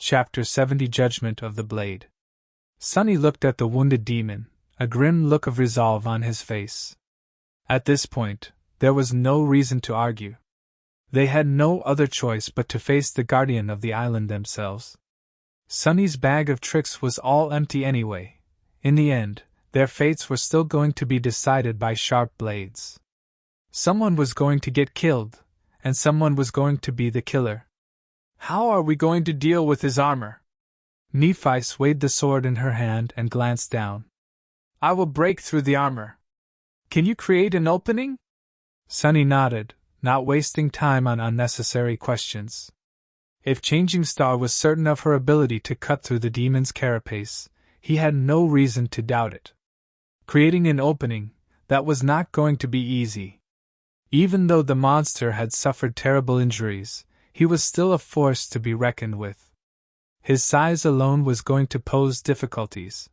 Chapter 70 Judgment of the Blade. Sunny looked at the wounded demon, a grim look of resolve on his face. At this point, there was no reason to argue. They had no other choice but to face the guardian of the island themselves. Sunny's bag of tricks was all empty anyway. In the end, their fates were still going to be decided by sharp blades. Someone was going to get killed, and someone was going to be the killer. How are we going to deal with his armor? Nephi swayed the sword in her hand and glanced down. I will break through the armor. Can you create an opening? Sunny nodded, not wasting time on unnecessary questions. If Changing Star was certain of her ability to cut through the demon's carapace, he had no reason to doubt it. Creating an opening, that was not going to be easy. Even though the monster had suffered terrible injuries, he was still a force to be reckoned with. His size alone was going to pose difficulties.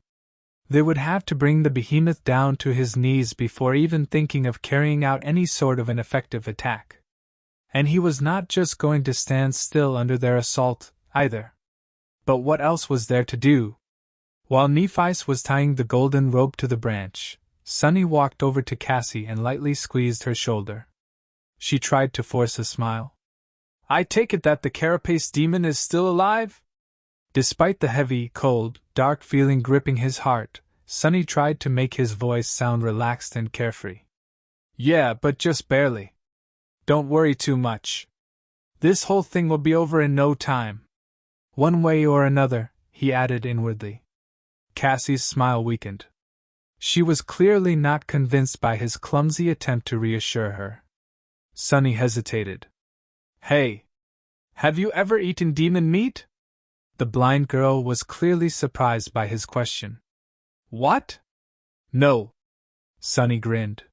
They would have to bring the behemoth down to his knees before even thinking of carrying out any sort of an effective attack. And he was not just going to stand still under their assault, either. But what else was there to do? While Nephi was tying the golden rope to the branch, Sunny walked over to Cassie and lightly squeezed her shoulder. She tried to force a smile. I take it that the carapace demon is still alive? Despite the heavy, cold, dark feeling gripping his heart, Sunny tried to make his voice sound relaxed and carefree. Yeah, but just barely. Don't worry too much. This whole thing will be over in no time. One way or another, he added inwardly. Cassie's smile weakened. She was clearly not convinced by his clumsy attempt to reassure her. Sunny hesitated. Hey! Have you ever eaten demon meat? The blind girl was clearly surprised by his question. What? No. Sunny grinned.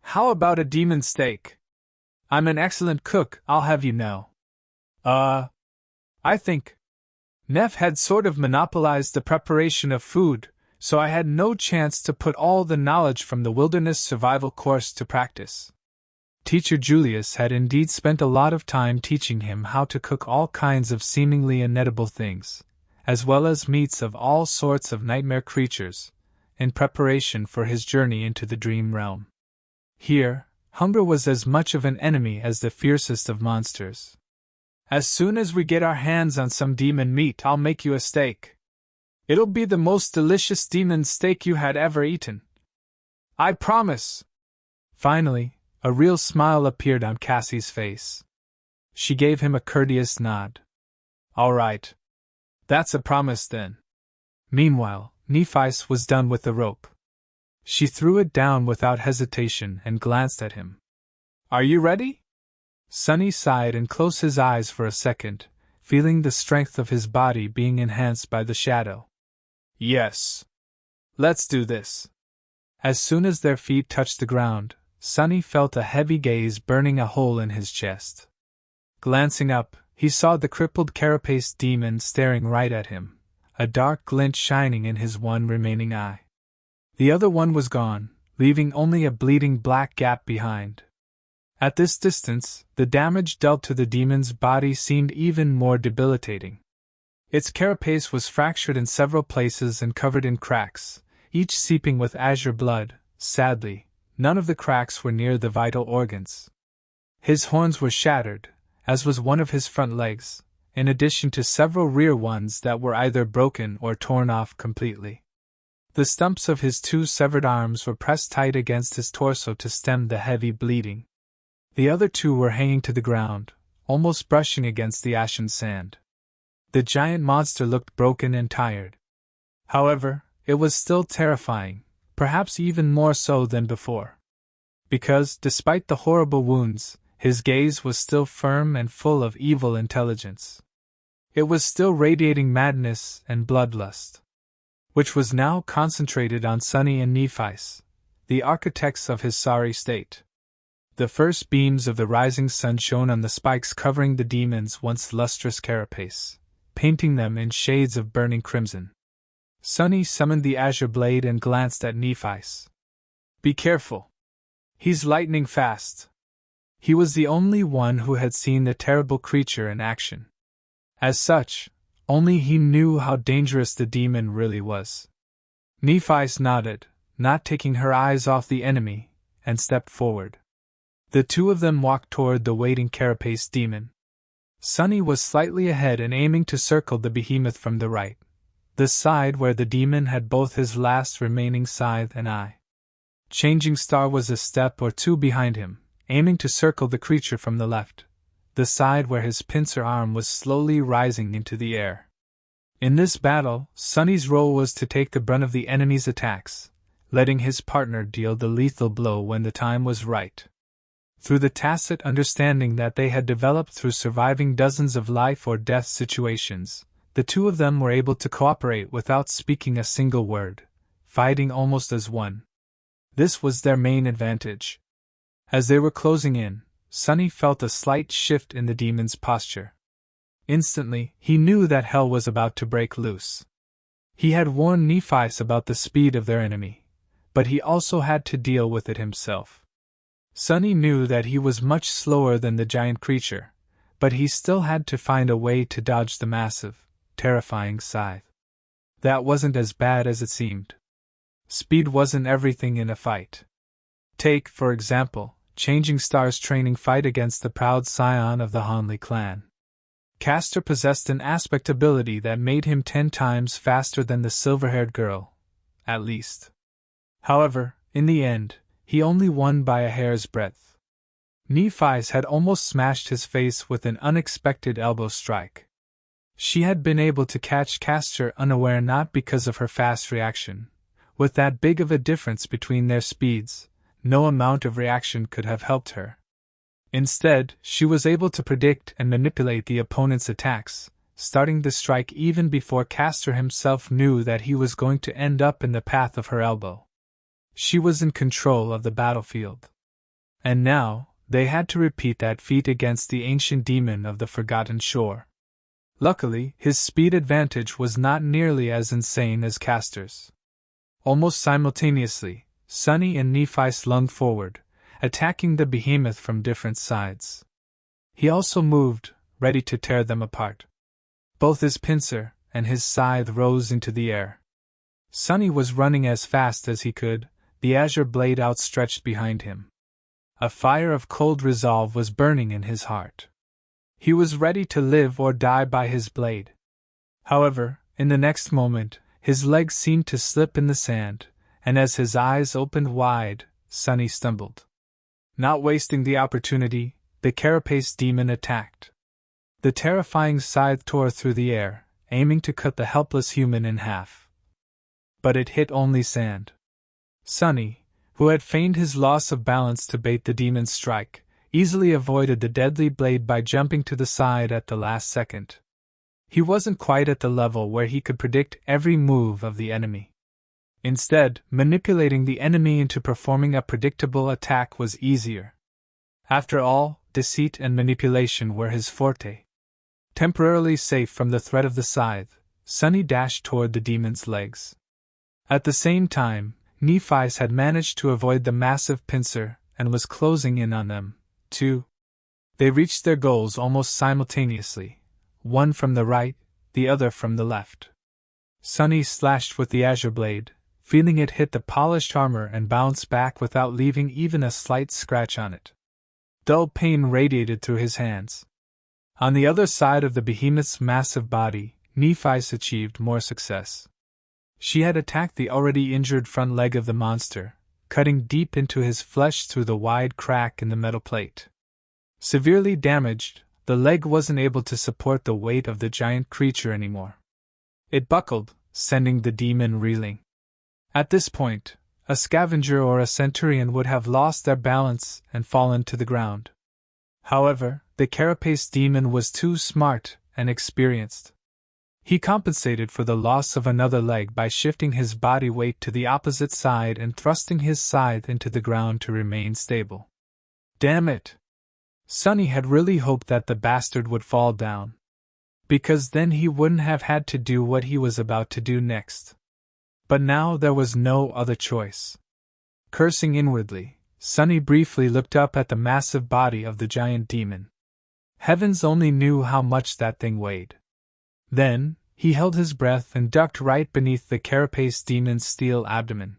How about a demon steak? I'm an excellent cook, I'll have you know. I think. Neff had sort of monopolized the preparation of food, so I had no chance to put all the knowledge from the wilderness survival course to practice. Teacher Julius had indeed spent a lot of time teaching him how to cook all kinds of seemingly inedible things, as well as meats of all sorts of nightmare creatures, in preparation for his journey into the dream realm. Here, hunger was as much of an enemy as the fiercest of monsters. As soon as we get our hands on some demon meat, I'll make you a steak. It'll be the most delicious demon steak you had ever eaten. I promise. Finally, a real smile appeared on Cassie's face. She gave him a courteous nod. All right. That's a promise then. Meanwhile, Nephi was done with the rope. She threw it down without hesitation and glanced at him. Are you ready? Sunny sighed and closed his eyes for a second, feeling the strength of his body being enhanced by the shadow. Yes. Let's do this. As soon as their feet touched the ground, Sunny felt a heavy gaze burning a hole in his chest. Glancing up, he saw the crippled carapace demon staring right at him, a dark glint shining in his one remaining eye. The other one was gone, leaving only a bleeding black gap behind. At this distance, the damage dealt to the demon's body seemed even more debilitating. Its carapace was fractured in several places and covered in cracks, each seeping with azure blood. Sadly, none of the cracks were near the vital organs. His horns were shattered, as was one of his front legs, in addition to several rear ones that were either broken or torn off completely. The stumps of his two severed arms were pressed tight against his torso to stem the heavy bleeding. The other two were hanging to the ground, almost brushing against the ashen sand. The giant monster looked broken and tired. However, it was still terrifying, perhaps even more so than before. Because, despite the horrible wounds, his gaze was still firm and full of evil intelligence. It was still radiating madness and bloodlust, which was now concentrated on Sunny and Nephi, the architects of his sorry state. The first beams of the rising sun shone on the spikes covering the demon's once lustrous carapace, painting them in shades of burning crimson. Sunny summoned the azure blade and glanced at Nephi. Be careful. He's lightning fast. He was the only one who had seen the terrible creature in action. As such, Only he knew how dangerous the demon really was. Nephi nodded, not taking her eyes off the enemy, and stepped forward. The two of them walked toward the waiting carapace demon. Sunny was slightly ahead and aiming to circle the behemoth from the right, the side where the demon had both his last remaining scythe and eye. Changing Star was a step or two behind him, aiming to circle the creature from the left, the side where his pincer arm was slowly rising into the air. In this battle, Sunny's role was to take the brunt of the enemy's attacks, letting his partner deal the lethal blow when the time was right. Through the tacit understanding that they had developed through surviving dozens of life-or-death situations, the two of them were able to cooperate without speaking a single word, fighting almost as one. This was their main advantage. As they were closing in, Sunny felt a slight shift in the demon's posture. Instantly, he knew that hell was about to break loose. He had warned Nephi about the speed of their enemy, but he also had to deal with it himself. Sunny knew that he was much slower than the giant creature, but he still had to find a way to dodge the massive, terrifying scythe. That wasn't as bad as it seemed. Speed wasn't everything in a fight. Take, for example, Changing Star's training fight against the proud scion of the Hanley clan. Castor possessed an aspect ability that made him 10 times faster than the silver-haired girl, at least. However, in the end, he only won by a hair's breadth. Nephi had almost smashed his face with an unexpected elbow strike. She had been able to catch Castor unaware not because of her fast reaction. With that big of a difference between their speeds, no amount of reaction could have helped her. Instead, she was able to predict and manipulate the opponent's attacks, starting the strike even before Castor himself knew that he was going to end up in the path of her elbow. She was in control of the battlefield. And now, they had to repeat that feat against the ancient demon of the Forgotten Shore. Luckily, his speed advantage was not nearly as insane as Castor's. Almost simultaneously, Sunny and Nephi lunged forward, attacking the behemoth from different sides. He also moved, ready to tear them apart. Both his pincer and his scythe rose into the air. Sunny was running as fast as he could, the azure blade outstretched behind him. A fire of cold resolve was burning in his heart. He was ready to live or die by his blade. However, in the next moment, his legs seemed to slip in the sand, and as his eyes opened wide, Sunny stumbled. Not wasting the opportunity, the carapace demon attacked. The terrifying scythe tore through the air, aiming to cut the helpless human in half. But it hit only sand. Sunny, who had feigned his loss of balance to bait the demon's strike, easily avoided the deadly blade by jumping to the side at the last second. He wasn't quite at the level where he could predict every move of the enemy. Instead, manipulating the enemy into performing a predictable attack was easier. After all, deceit and manipulation were his forte. Temporarily safe from the threat of the scythe, Sunny dashed toward the demon's legs. At the same time, Nephi had managed to avoid the massive pincer and was closing in on them, too. They reached their goals almost simultaneously, one from the right, the other from the left. Sunny slashed with the azure blade, feeling it hit the polished armor and bounce back without leaving even a slight scratch on it. Dull pain radiated through his hands. On the other side of the behemoth's massive body, Nephi achieved more success. She had attacked the already injured front leg of the monster, cutting deep into his flesh through the wide crack in the metal plate. Severely damaged, the leg wasn't able to support the weight of the giant creature anymore. It buckled, sending the demon reeling. At this point, a scavenger or a centurion would have lost their balance and fallen to the ground. However, the carapace demon was too smart and experienced. He compensated for the loss of another leg by shifting his body weight to the opposite side and thrusting his scythe into the ground to remain stable. Damn it! Sunny had really hoped that the bastard would fall down. Because then he wouldn't have had to do what he was about to do next. But now there was no other choice. Cursing inwardly, Sunny briefly looked up at the massive body of the giant demon. Heavens only knew how much that thing weighed. Then, he held his breath and ducked right beneath the carapace demon's steel abdomen.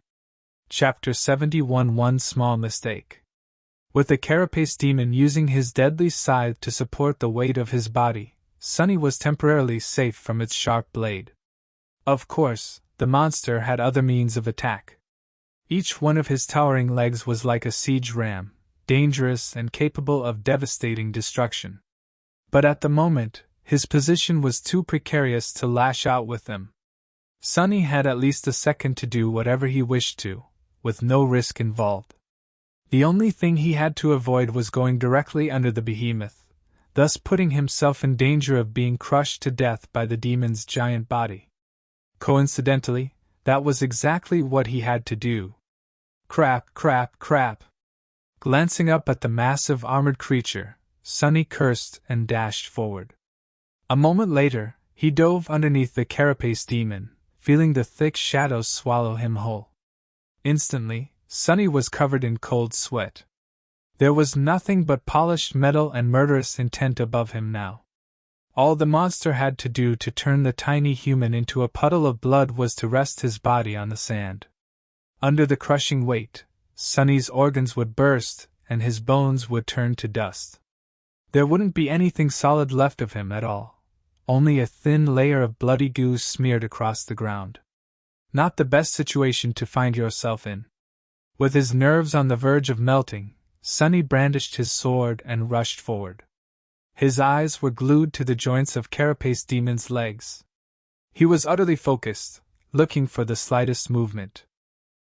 Chapter 71 One Small Mistake. With the carapace demon using his deadly scythe to support the weight of his body, Sunny was temporarily safe from its sharp blade. Of course, the monster had other means of attack. Each one of his towering legs was like a siege ram, dangerous and capable of devastating destruction. But at the moment, his position was too precarious to lash out with them. Sunny had at least a second to do whatever he wished to, with no risk involved. The only thing he had to avoid was going directly under the behemoth, thus putting himself in danger of being crushed to death by the demon's giant body. Coincidentally, that was exactly what he had to do. Crap, crap, crap. Glancing up at the massive armored creature, Sunny cursed and dashed forward. A moment later, he dove underneath the carapace demon, feeling the thick shadows swallow him whole. Instantly, Sunny was covered in cold sweat. There was nothing but polished metal and murderous intent above him now. All the monster had to do to turn the tiny human into a puddle of blood was to rest his body on the sand. Under the crushing weight, Sunny's organs would burst and his bones would turn to dust. There wouldn't be anything solid left of him at all, only a thin layer of bloody goo smeared across the ground. Not the best situation to find yourself in. With his nerves on the verge of melting, Sunny brandished his sword and rushed forward. His eyes were glued to the joints of Carapace Demon's legs. He was utterly focused, looking for the slightest movement.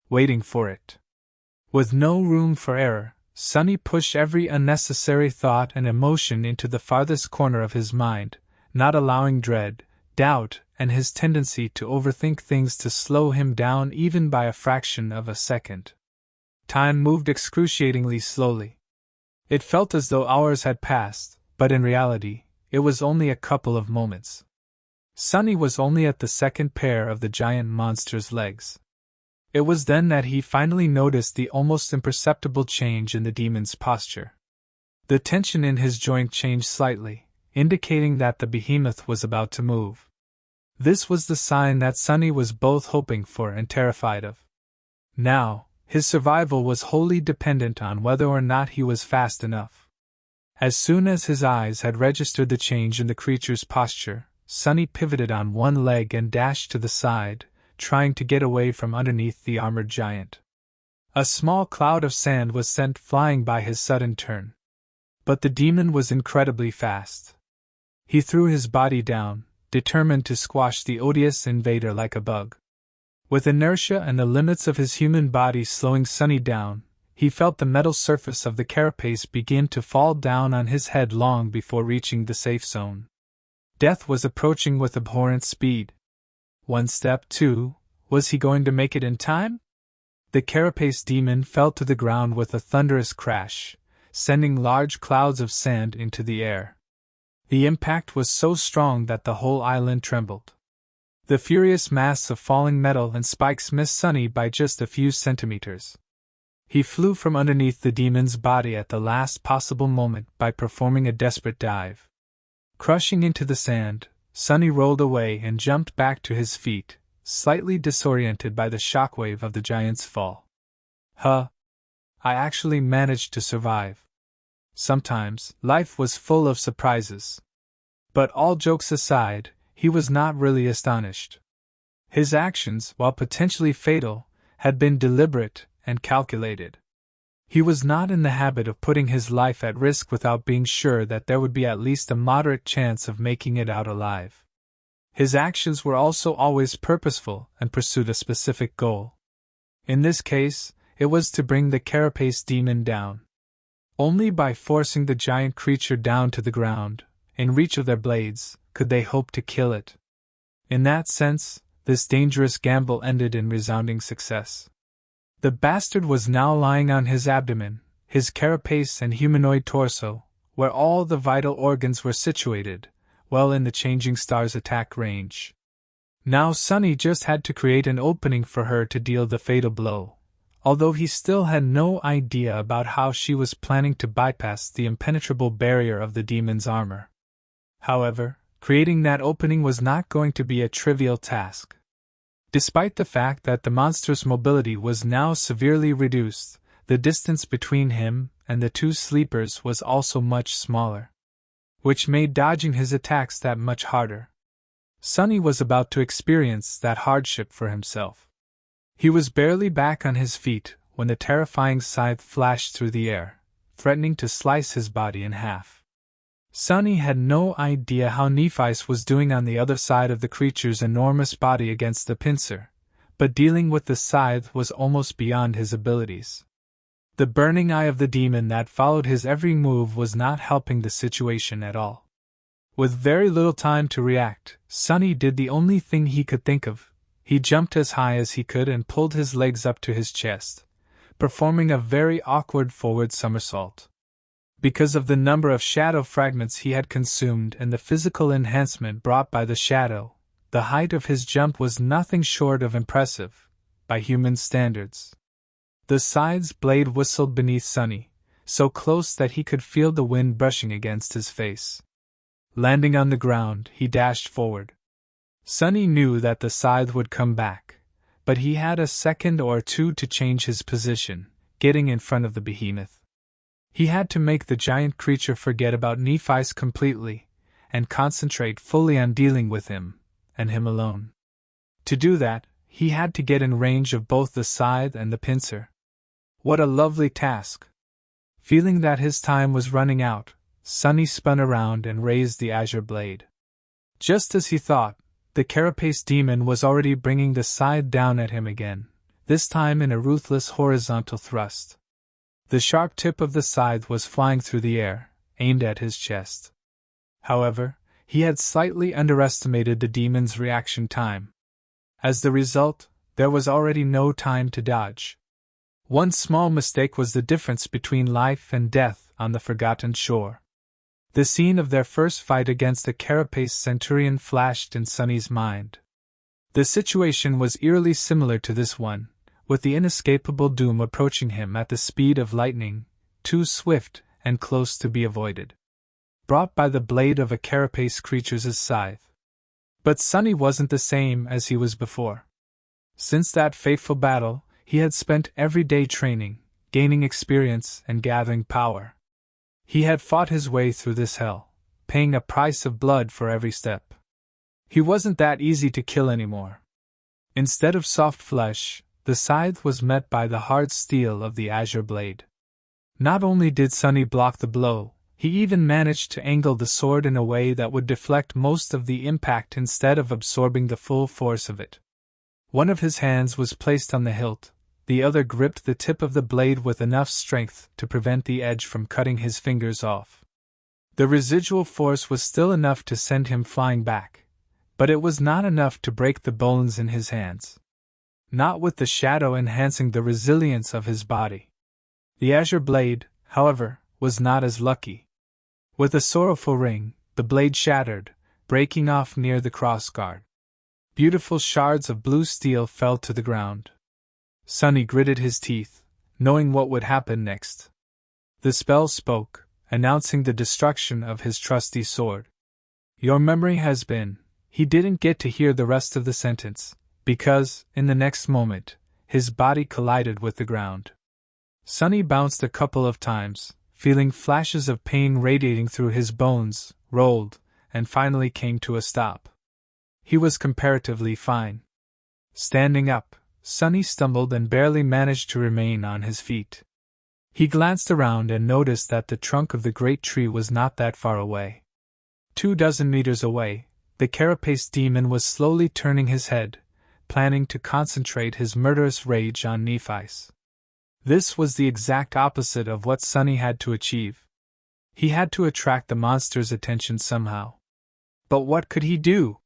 Waiting for it. With no room for error, Sunny pushed every unnecessary thought and emotion into the farthest corner of his mind, not allowing dread, doubt, and his tendency to overthink things to slow him down even by a fraction of a second. Time moved excruciatingly slowly. It felt as though hours had passed, but in reality, it was only a couple of moments. Sunny was only at the second pair of the giant monster's legs. It was then that he finally noticed the almost imperceptible change in the demon's posture. The tension in his joint changed slightly, indicating that the behemoth was about to move. This was the sign that Sunny was both hoping for and terrified of. Now, his survival was wholly dependent on whether or not he was fast enough. As soon as his eyes had registered the change in the creature's posture, Sunny pivoted on one leg and dashed to the side, trying to get away from underneath the armored giant. A small cloud of sand was sent flying by his sudden turn. But the demon was incredibly fast. He threw his body down, determined to squash the odious invader like a bug. With inertia and the limits of his human body slowing Sunny down, he felt the metal surface of the carapace begin to fall down on his head long before reaching the safe zone. Death was approaching with abhorrent speed. One step, two, was he going to make it in time? The carapace demon fell to the ground with a thunderous crash, sending large clouds of sand into the air. The impact was so strong that the whole island trembled. The furious mass of falling metal and spikes missed Sunny by just a few centimeters. He flew from underneath the demon's body at the last possible moment by performing a desperate dive. Crushing into the sand, Sunny rolled away and jumped back to his feet, slightly disoriented by the shockwave of the giant's fall. I actually managed to survive. Sometimes, life was full of surprises. But all jokes aside, he was not really astonished. His actions, while potentially fatal, had been deliberate and calculated. He was not in the habit of putting his life at risk without being sure that there would be at least a moderate chance of making it out alive. His actions were also always purposeful and pursued a specific goal. In this case, it was to bring the carapace demon down. Only by forcing the giant creature down to the ground, in reach of their blades, could they hope to kill it. In that sense, this dangerous gamble ended in resounding success. The bastard was now lying on his abdomen, his carapace and humanoid torso, where all the vital organs were situated, well in the changing star's attack range. Now Sunny just had to create an opening for her to deal the fatal blow, although he still had no idea about how she was planning to bypass the impenetrable barrier of the demon's armor. However, Creating that opening was not going to be a trivial task. Despite the fact that the monster's mobility was now severely reduced, the distance between him and the two sleepers was also much smaller, which made dodging his attacks that much harder. Sonny was about to experience that hardship for himself. He was barely back on his feet when the terrifying scythe flashed through the air, threatening to slice his body in half. Sonny had no idea how Nephi's was doing on the other side of the creature's enormous body against the pincer, but dealing with the scythe was almost beyond his abilities. The burning eye of the demon that followed his every move was not helping the situation at all. With very little time to react, Sonny did the only thing he could think of. He jumped as high as he could and pulled his legs up to his chest, performing a very awkward forward somersault. Because of the number of shadow fragments he had consumed and the physical enhancement brought by the shadow, the height of his jump was nothing short of impressive, by human standards. The scythe's blade whistled beneath Sonny, so close that he could feel the wind brushing against his face. Landing on the ground, he dashed forward. Sonny knew that the scythe would come back, but he had a second or two to change his position, getting in front of the behemoth. He had to make the giant creature forget about Nephi's completely, and concentrate fully on dealing with him, and him alone. To do that, he had to get in range of both the scythe and the pincer. What a lovely task! Feeling that his time was running out, Sonny spun around and raised the azure blade. Just as he thought, the carapace demon was already bringing the scythe down at him again, this time in a ruthless horizontal thrust. The sharp tip of the scythe was flying through the air, aimed at his chest. However, he had slightly underestimated the demon's reaction time. As the result, there was already no time to dodge. One small mistake was the difference between life and death on the Forgotten Shore. The scene of their first fight against the carapace centurion flashed in Sonny's mind. The situation was eerily similar to this one, with the inescapable doom approaching him at the speed of lightning, too swift and close to be avoided. Brought by the blade of a carapace creature's scythe. But Sonny wasn't the same as he was before. Since that fateful battle, he had spent every day training, gaining experience and gathering power. He had fought his way through this hell, paying a price of blood for every step. He wasn't that easy to kill anymore. Instead of soft flesh, the scythe was met by the hard steel of the azure blade. Not only did Sonny block the blow, he even managed to angle the sword in a way that would deflect most of the impact instead of absorbing the full force of it. One of his hands was placed on the hilt, the other gripped the tip of the blade with enough strength to prevent the edge from cutting his fingers off. The residual force was still enough to send him flying back, but it was not enough to break the bones in his hands. Not with the shadow enhancing the resilience of his body. The azure blade, however, was not as lucky. With a sorrowful ring, the blade shattered, breaking off near the crossguard. Beautiful shards of blue steel fell to the ground. Sonny gritted his teeth, knowing what would happen next. The spell spoke, announcing the destruction of his trusty sword. Your memory has been. He didn't get to hear the rest of the sentence, because, in the next moment, his body collided with the ground. Sonny bounced a couple of times, feeling flashes of pain radiating through his bones, rolled, and finally came to a stop. He was comparatively fine. Standing up, Sonny stumbled and barely managed to remain on his feet. He glanced around and noticed that the trunk of the great tree was not that far away. 24 meters away, the carapace demon was slowly turning his head, planning to concentrate his murderous rage on Nephi's. This was the exact opposite of what Sonny had to achieve. He had to attract the monster's attention somehow. But what could he do?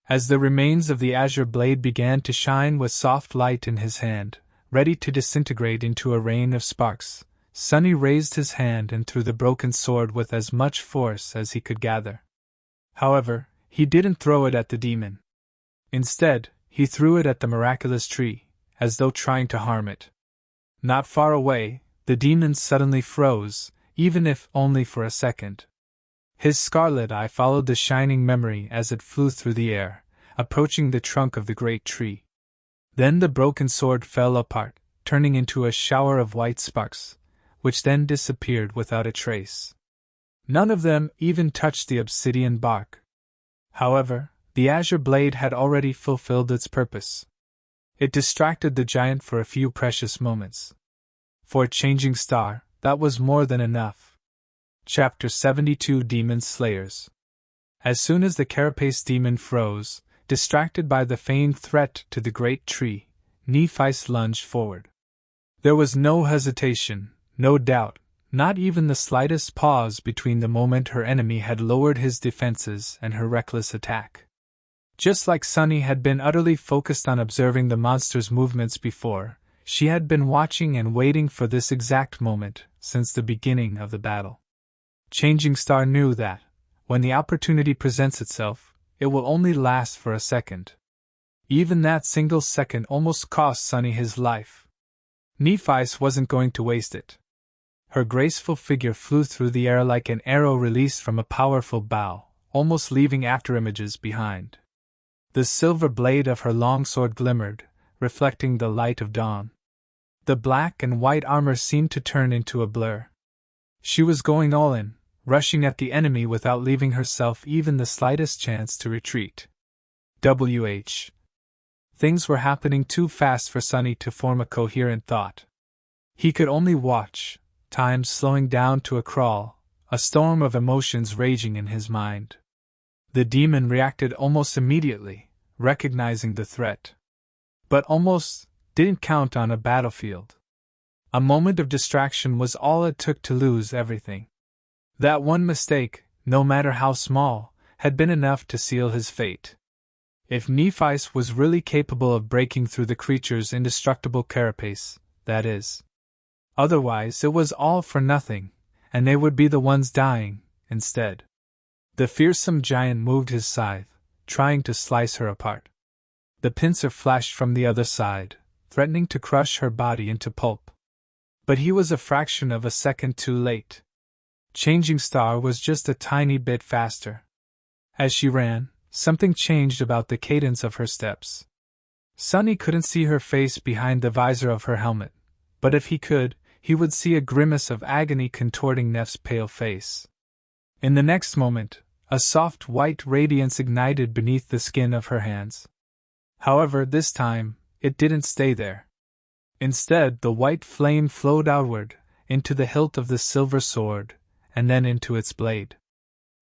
As the remains of the azure blade began to shine with soft light in his hand, ready to disintegrate into a rain of sparks, Sonny raised his hand and threw the broken sword with as much force as he could gather. However, he didn't throw it at the demon. Instead, he threw it at the miraculous tree, as though trying to harm it. Not far away, the demon suddenly froze, even if only for a second. His scarlet eye followed the shining memory as it flew through the air, approaching the trunk of the great tree. Then the broken sword fell apart, turning into a shower of white sparks, which then disappeared without a trace. None of them even touched the obsidian bark. However, the azure blade had already fulfilled its purpose. It distracted the giant for a few precious moments. For a changing star, that was more than enough. Chapter 72 Demon Slayers. As soon as the carapace demon froze, distracted by the feigned threat to the great tree, Nephi's lunged forward. There was no hesitation, no doubt, not even the slightest pause between the moment her enemy had lowered his defenses and her reckless attack. Just like Sunny had been utterly focused on observing the monster's movements before, she had been watching and waiting for this exact moment since the beginning of the battle. Changing Star knew that, when the opportunity presents itself, it will only last for a second. Even that single second almost cost Sunny his life. Nephis wasn't going to waste it. Her graceful figure flew through the air like an arrow released from a powerful bow, almost leaving afterimages behind. The silver blade of her long sword glimmered, reflecting the light of dawn. The black and white armor seemed to turn into a blur. She was going all in, rushing at the enemy without leaving herself even the slightest chance to retreat. Things were happening too fast for Sunny to form a coherent thought. He could only watch, time slowing down to a crawl, a storm of emotions raging in his mind. The demon reacted almost immediately, recognizing the threat. But almost didn't count on a battlefield. A moment of distraction was all it took to lose everything. That one mistake, no matter how small, had been enough to seal his fate. If Nephis was really capable of breaking through the creature's indestructible carapace, that is. Otherwise it was all for nothing, and they would be the ones dying, instead. The fearsome giant moved his scythe, trying to slice her apart. The pincer flashed from the other side, threatening to crush her body into pulp. But he was a fraction of a second too late. Changing Star was just a tiny bit faster. As she ran, something changed about the cadence of her steps. Sunny couldn't see her face behind the visor of her helmet, but if he could, he would see a grimace of agony contorting Neff's pale face. In the next moment, a soft white radiance ignited beneath the skin of her hands. However, this time, it didn't stay there. Instead, the white flame flowed outward, into the hilt of the silver sword, and then into its blade.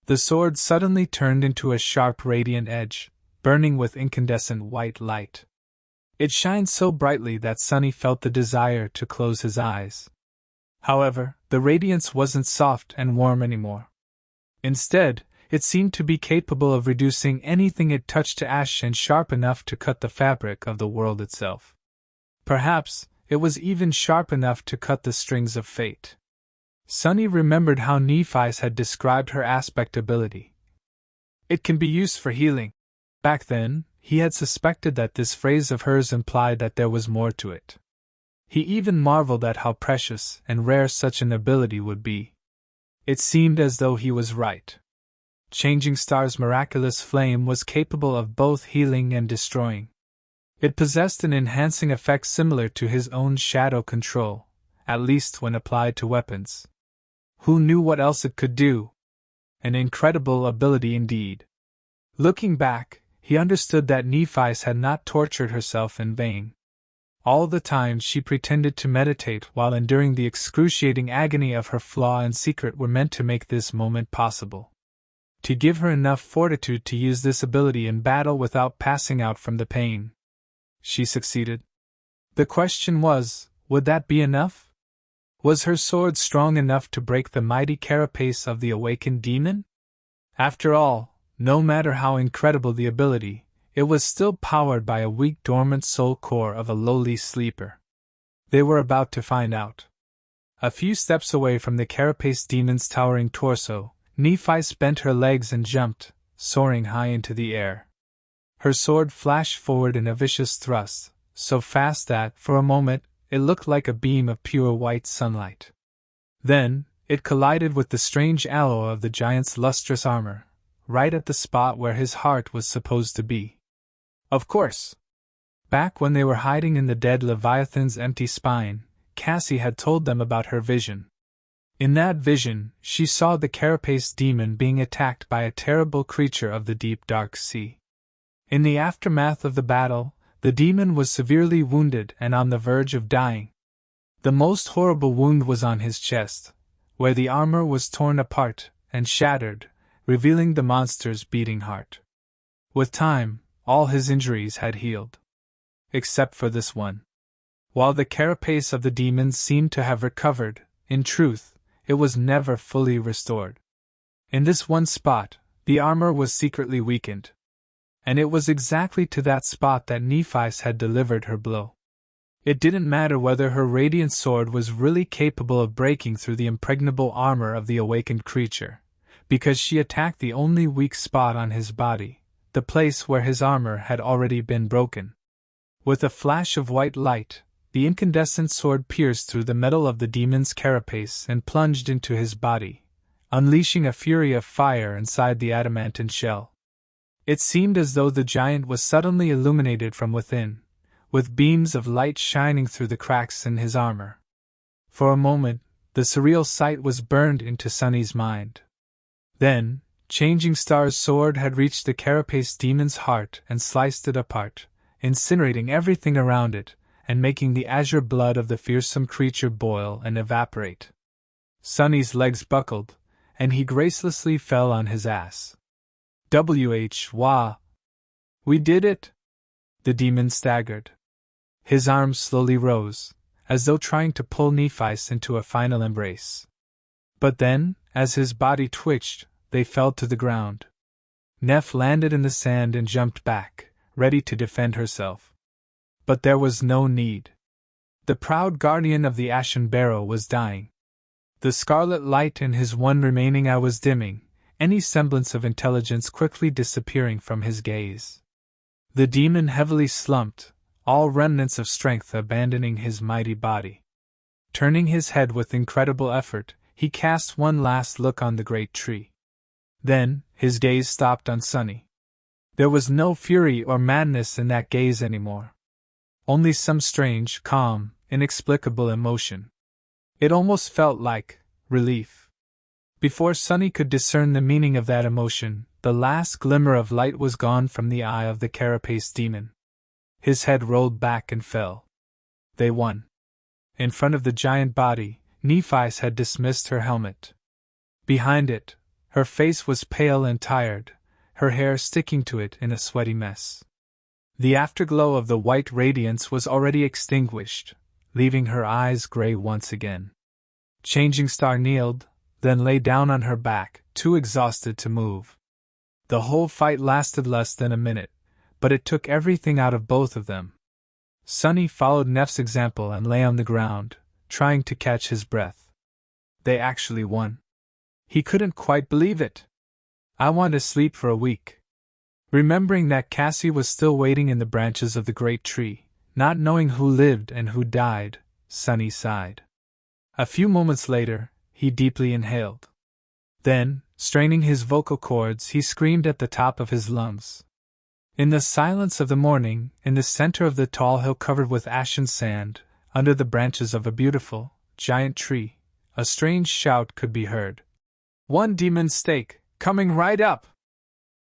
The sword suddenly turned into a sharp radiant edge, burning with incandescent white light. It shined so brightly that Sunny felt the desire to close his eyes. However, the radiance wasn't soft and warm anymore. Instead, it seemed to be capable of reducing anything it touched to ash and sharp enough to cut the fabric of the world itself. Perhaps, it was even sharp enough to cut the strings of fate. Sunny remembered how Nephis had described her aspect ability. It can be used for healing. Back then, he had suspected that this phrase of hers implied that there was more to it. He even marveled at how precious and rare such an ability would be. It seemed as though he was right. Changing Star's miraculous flame was capable of both healing and destroying. It possessed an enhancing effect similar to his own shadow control, at least when applied to weapons. Who knew what else it could do? An incredible ability indeed. Looking back, he understood that Nephis had not tortured herself in vain. All the time she pretended to meditate while enduring the excruciating agony of her flaw and secret were meant to make this moment possible. To give her enough fortitude to use this ability in battle without passing out from the pain. She succeeded. The question was, would that be enough? Was her sword strong enough to break the mighty carapace of the awakened demon? After all, no matter how incredible the ability, it was still powered by a weak dormant soul core of a lowly sleeper. They were about to find out. A few steps away from the carapace demon's towering torso, Nephis bent her legs and jumped, soaring high into the air. Her sword flashed forward in a vicious thrust, so fast that, for a moment, it looked like a beam of pure white sunlight. Then, It collided with the strange alloy of the giant's lustrous armor, right at the spot where his heart was supposed to be. Of course! Back when they were hiding in the dead Leviathan's empty spine, Cassie had told them about her vision. In that vision, she saw the carapace demon being attacked by a terrible creature of the deep dark sea. In the aftermath of the battle, the demon was severely wounded and on the verge of dying. The most horrible wound was on his chest, where the armor was torn apart and shattered, revealing the monster's beating heart. With time, all his injuries had healed. Except for this one. While the carapace of the demon seemed to have recovered, in truth, it was never fully restored. In this one spot, the armor was secretly weakened. And it was exactly to that spot that Nephis had delivered her blow. It didn't matter whether her radiant sword was really capable of breaking through the impregnable armor of the awakened creature, because she attacked the only weak spot on his body, the place where his armor had already been broken. With a flash of white light, the incandescent sword pierced through the metal of the demon's carapace and plunged into his body, unleashing a fury of fire inside the adamantine shell. It seemed as though the giant was suddenly illuminated from within, with beams of light shining through the cracks in his armor. For a moment, the surreal sight was burned into Sunny's mind. Then, Changing Star's sword had reached the carapace demon's heart and sliced it apart, incinerating everything around it, and making the azure blood of the fearsome creature boil and evaporate. Sunny's legs buckled, and he gracelessly fell on his ass. Wah! We did it! The demon staggered. His arms slowly rose, as though trying to pull Nephis into a final embrace. But then, as his body twitched, they fell to the ground. Neph landed in the sand and jumped back, ready to defend herself. But there was no need. The proud guardian of the Ashen Barrow was dying. The scarlet light in his one remaining eye was dimming, any semblance of intelligence quickly disappearing from his gaze. The demon heavily slumped, all remnants of strength abandoning his mighty body. Turning his head with incredible effort, he cast one last look on the great tree. Then, his gaze stopped on Sunny. There was no fury or madness in that gaze anymore. Only some strange, calm, inexplicable emotion. It almost felt like relief. Before Sunny could discern the meaning of that emotion, the last glimmer of light was gone from the eye of the carapace demon. His head rolled back and fell. They won. In front of the giant body, Nephis had dismissed her helmet. Behind it, her face was pale and tired, her hair sticking to it in a sweaty mess. The afterglow of the white radiance was already extinguished, leaving her eyes gray once again. Changing Star kneeled, then lay down on her back, too exhausted to move. The whole fight lasted less than a minute, but it took everything out of both of them. Sunny followed Neph's example and lay on the ground, trying to catch his breath. They actually won. He couldn't quite believe it. I want to sleep for a week. Remembering that Cassie was still waiting in the branches of the great tree, not knowing who lived and who died, Sunny sighed. A few moments later, he deeply inhaled. Then, straining his vocal cords, he screamed at the top of his lungs. In the silence of the morning, in the center of the tall hill covered with ashen sand, under the branches of a beautiful, giant tree, a strange shout could be heard. "One demon stake, coming right up!"